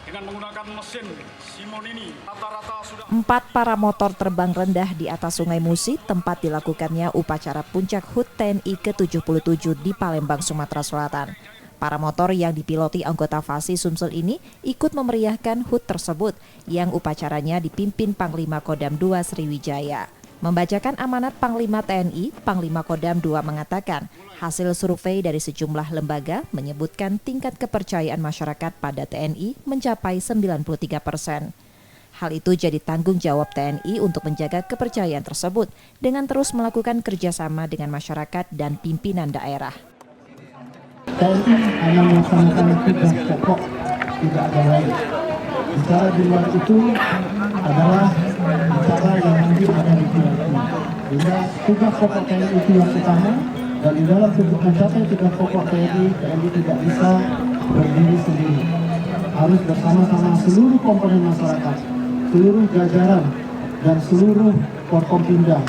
dengan menggunakan mesin Simon ini rata-rata sudah 4 paramotor terbang rendah di atas Sungai Musi, tempat dilakukannya upacara puncak HUT TNI ke-77 di Palembang, Sumatera Selatan. Paramotor yang dipiloti anggota Fasi Sumsel ini ikut memeriahkan HUT tersebut yang upacaranya dipimpin Panglima Kodam II Sriwijaya. Membacakan amanat Panglima TNI, Panglima Kodam II mengatakan hasil survei dari sejumlah lembaga menyebutkan tingkat kepercayaan masyarakat pada TNI mencapai 93%. Hal itu jadi tanggung jawab TNI untuk menjaga kepercayaan tersebut dengan terus melakukan kerjasama dengan masyarakat dan pimpinan daerah. TNI hanya melaksanakan tugas pokok, tidak ada lain. Bicara di luar itu adalah bicara yang nanti ada di PLT. Sehingga tugas pokok TNI itu yang utama, dan di dalam mencapai tugas pokok TNI tidak bisa berdiri sendiri. Harus bersama-sama seluruh komponen masyarakat, seluruh jajaran, dan seluruh Forkompinda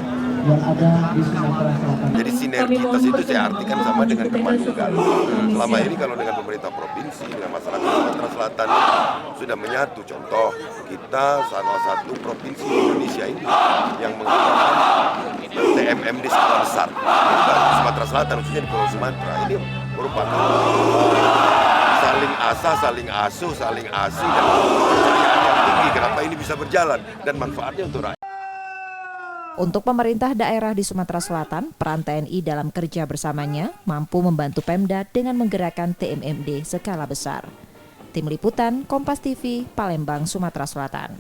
yang ada di Sumatera Selatan. Jadi sinergitas itu saya artikan sama dengan kemandunggan. Selama ini kalau dengan pemerintah provinsi, dengan masyarakat Sumatera Selatan sudah menyatu. Contoh, kita salah satu provinsi di Indonesia ini yang menggunakan TMMD skala besar. Kita di Sumatera Selatan, khususnya di Pulau Sumatera, ini merupakan saling asah, saling asuh, saling asih, dan kepercayaan yang tinggi. Kenapa ini bisa berjalan dan manfaatnya untuk rakyat. Untuk pemerintah daerah di Sumatera Selatan, peran TNI dalam kerja bersamanya mampu membantu Pemda dengan menggerakkan TMMD skala besar. Tim Liputan, Kompas TV, Palembang, Sumatera Selatan.